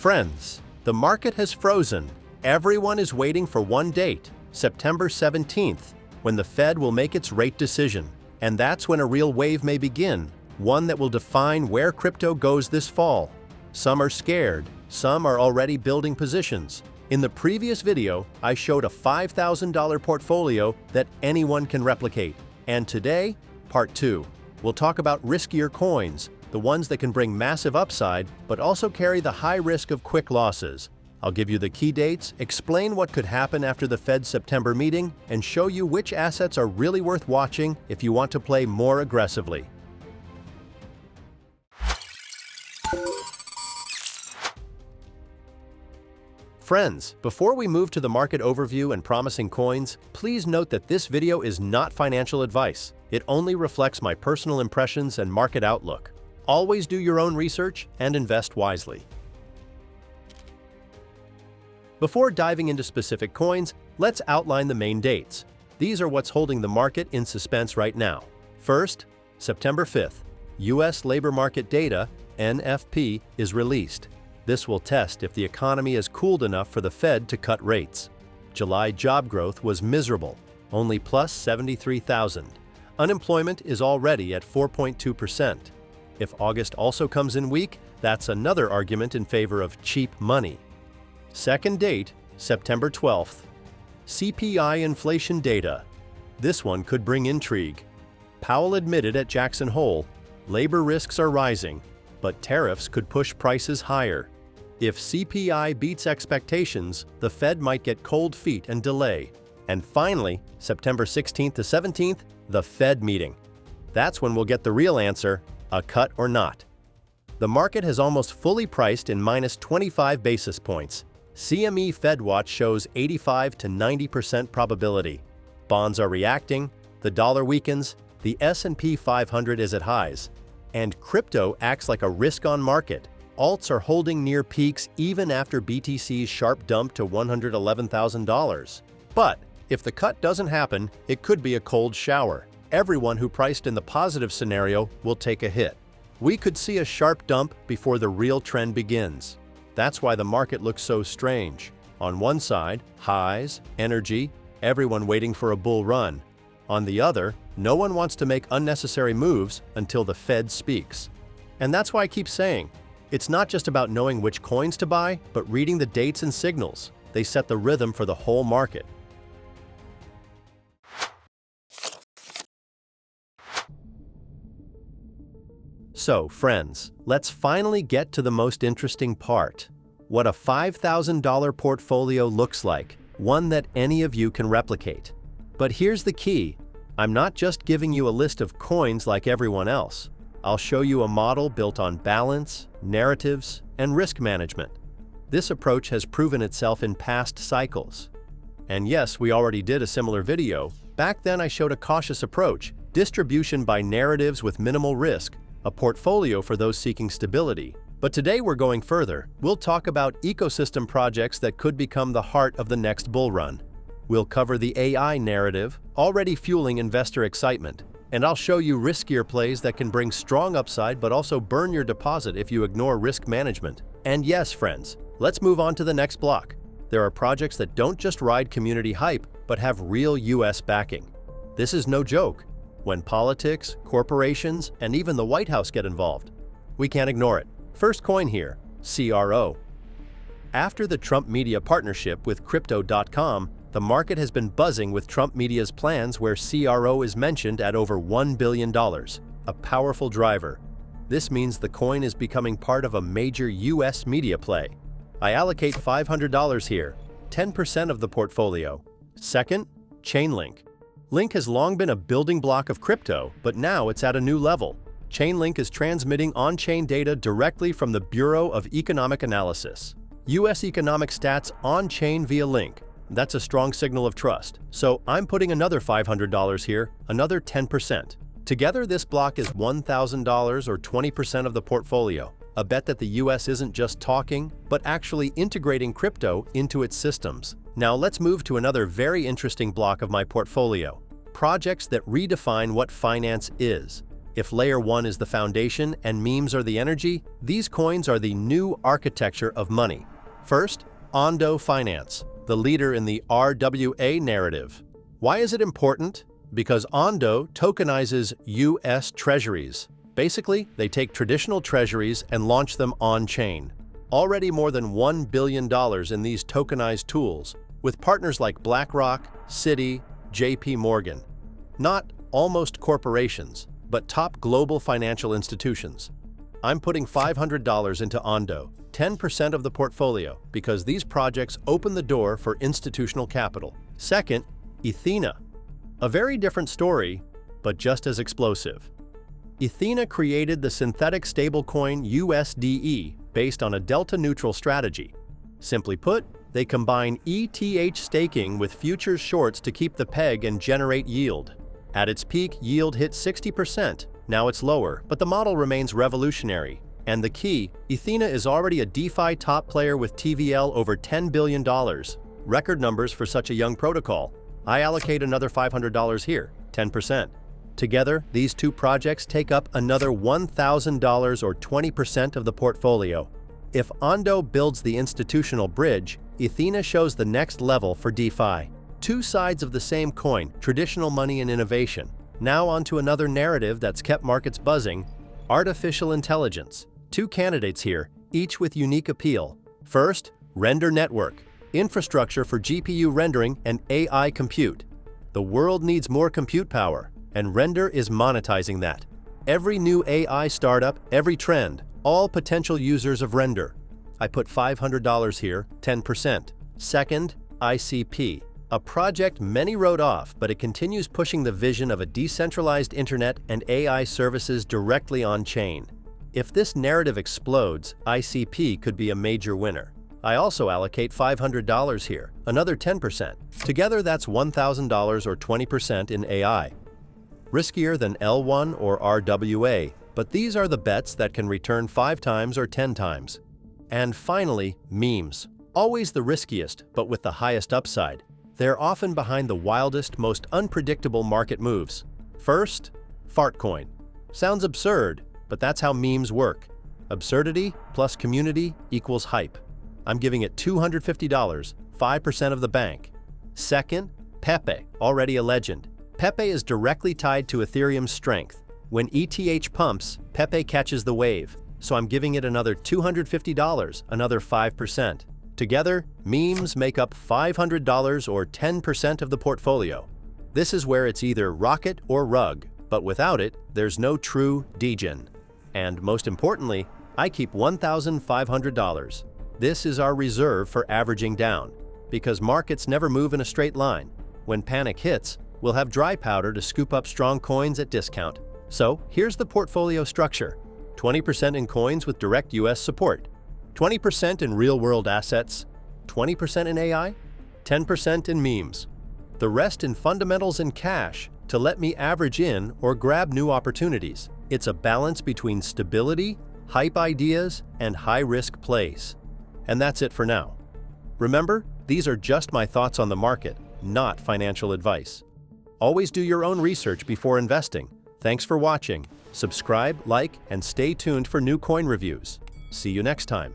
Friends, the market has frozen. Everyone is waiting for one date, September 17th, when the Fed will make its rate decision. And that's when a real wave may begin, one that will define where crypto goes this fall. Some are scared, some are already building positions. In the previous video, I showed a $5,000 portfolio that anyone can replicate. And today, part 2. We'll talk about riskier coins, the ones that can bring massive upside, but also carry the high risk of quick losses. I'll give you the key dates, explain what could happen after the Fed's September meeting, and show you which assets are really worth watching if you want to play more aggressively. Friends, before we move to the market overview and promising coins, please note that this video is not financial advice. It only reflects my personal impressions and market outlook. Always do your own research and invest wisely. Before diving into specific coins, let's outline the main dates. These are what's holding the market in suspense right now. First, September 5th, U.S. labor market data, NFP, is released. This will test if the economy is cooled enough for the Fed to cut rates. July job growth was miserable, only plus 73,000. Unemployment is already at 4.2%. If August also comes in weak, that's another argument in favor of cheap money. Second date, September 12th. CPI inflation data. This one could bring intrigue. Powell admitted at Jackson Hole, labor risks are rising, but tariffs could push prices higher. If CPI beats expectations, the Fed might get cold feet and delay. And finally, September 16th to 17th, the Fed meeting. That's when we'll get the real answer, a cut or not. The market has almost fully priced in minus 25 basis points. CME FedWatch shows 85 to 90% probability. Bonds are reacting, the dollar weakens, the S&P 500 is at highs, and crypto acts like a risk-on market. Alts are holding near peaks even after BTC's sharp dump to $111,000. But if the cut doesn't happen, it could be a cold shower. Everyone who priced in the positive scenario will take a hit. We could see a sharp dump before the real trend begins. That's why the market looks so strange. On one side, highs, energy, everyone waiting for a bull run. On the other, no one wants to make unnecessary moves until the Fed speaks. And that's why I keep saying, it's not just about knowing which coins to buy, but reading the dates and signals. They set the rhythm for the whole market. So, friends, let's finally get to the most interesting part. What a $5,000 portfolio looks like, one that any of you can replicate. But here's the key. I'm not just giving you a list of coins like everyone else. I'll show you a model built on balance, narratives, and risk management. This approach has proven itself in past cycles. And yes, we already did a similar video. Back then I showed a cautious approach, distribution by narratives with minimal risk, a portfolio for those seeking stability. But today we're going further. We'll talk about ecosystem projects that could become the heart of the next bull run. We'll cover the AI narrative, already fueling investor excitement. And I'll show you riskier plays that can bring strong upside but also burn your deposit if you ignore risk management. And yes, friends, let's move on to the next block. There are projects that don't just ride community hype, but have real US backing. This is no joke. When politics, corporations, and even the White House get involved, we can't ignore it. First coin here, CRO. After the Trump media partnership with Crypto.com, the market has been buzzing with Trump media's plans where CRO is mentioned at over $1 billion, a powerful driver. This means the coin is becoming part of a major US media play. I allocate $500 here, 10% of the portfolio. Second, Chainlink. Link has long been a building block of crypto, but now it's at a new level. Chainlink is transmitting on-chain data directly from the Bureau of Economic Analysis. US economic stats on-chain via Link. That's a strong signal of trust. So I'm putting another $500 here, another 10%. Together, this block is $1,000 or 20% of the portfolio. A bet that the US isn't just talking, but actually integrating crypto into its systems. Now let's move to another very interesting block of my portfolio. Projects that redefine what finance is. If layer 1 is the foundation and memes are the energy, these coins are the new architecture of money. First, Ondo Finance, the leader in the RWA narrative. Why is it important? Because Ondo tokenizes US treasuries. Basically, they take traditional treasuries and launch them on-chain. Already more than $1 billion in these tokenized tools, with partners like BlackRock, Citi, JP Morgan. Not almost corporations, but top global financial institutions. I'm putting $500 into Ondo, 10% of the portfolio, because these projects open the door for institutional capital. Second, Ethena. A very different story, but just as explosive. Ethena created the synthetic stablecoin USDE based on a delta-neutral strategy. Simply put, they combine ETH staking with futures shorts to keep the peg and generate yield. At its peak, yield hit 60%. Now it's lower, but the model remains revolutionary. And the key, Ethena is already a DeFi top player with TVL over $10 billion. Record numbers for such a young protocol. I allocate another $500 here, 10%. Together, these two projects take up another $1,000 or 20% of the portfolio. If Ondo builds the institutional bridge, Ethena shows the next level for DeFi. Two sides of the same coin, traditional money and innovation. Now onto another narrative that's kept markets buzzing, artificial intelligence. Two candidates here, each with unique appeal. First, Render Network, infrastructure for GPU rendering and AI compute. The world needs more compute power, and Render is monetizing that. Every new AI startup, every trend, all potential users of Render. I put $500 here, 10%. Second, ICP. A project many wrote off, but it continues pushing the vision of a decentralized internet and AI services directly on-chain. If this narrative explodes, ICP could be a major winner. I also allocate $500 here, another 10%. Together, that's $1,000 or 20% in AI. Riskier than L1 or RWA, but these are the bets that can return 5 times or 10 times. And finally, memes. Always the riskiest, but with the highest upside. They're often behind the wildest, most unpredictable market moves. First, Fartcoin. Sounds absurd, but that's how memes work. Absurdity plus community equals hype. I'm giving it $250, 5% of the bank. Second, Pepe, already a legend. Pepe is directly tied to Ethereum's strength. When ETH pumps, Pepe catches the wave, so I'm giving it another $250, another 5%. Together, memes make up $500 or 10% of the portfolio. This is where it's either rocket or rug, but without it, there's no true degen. And most importantly, I keep $1,500. This is our reserve for averaging down, because markets never move in a straight line. When panic hits, we'll have dry powder to scoop up strong coins at discount. So here's the portfolio structure. 20% in coins with direct US support, 20% in real-world assets, 20% in AI, 10% in memes. The rest in fundamentals and cash to let me average in or grab new opportunities. It's a balance between stability, hype ideas, and high-risk plays. And that's it for now. Remember, these are just my thoughts on the market, not financial advice. Always do your own research before investing. Thanks for watching. Subscribe, like, and stay tuned for new coin reviews. See you next time.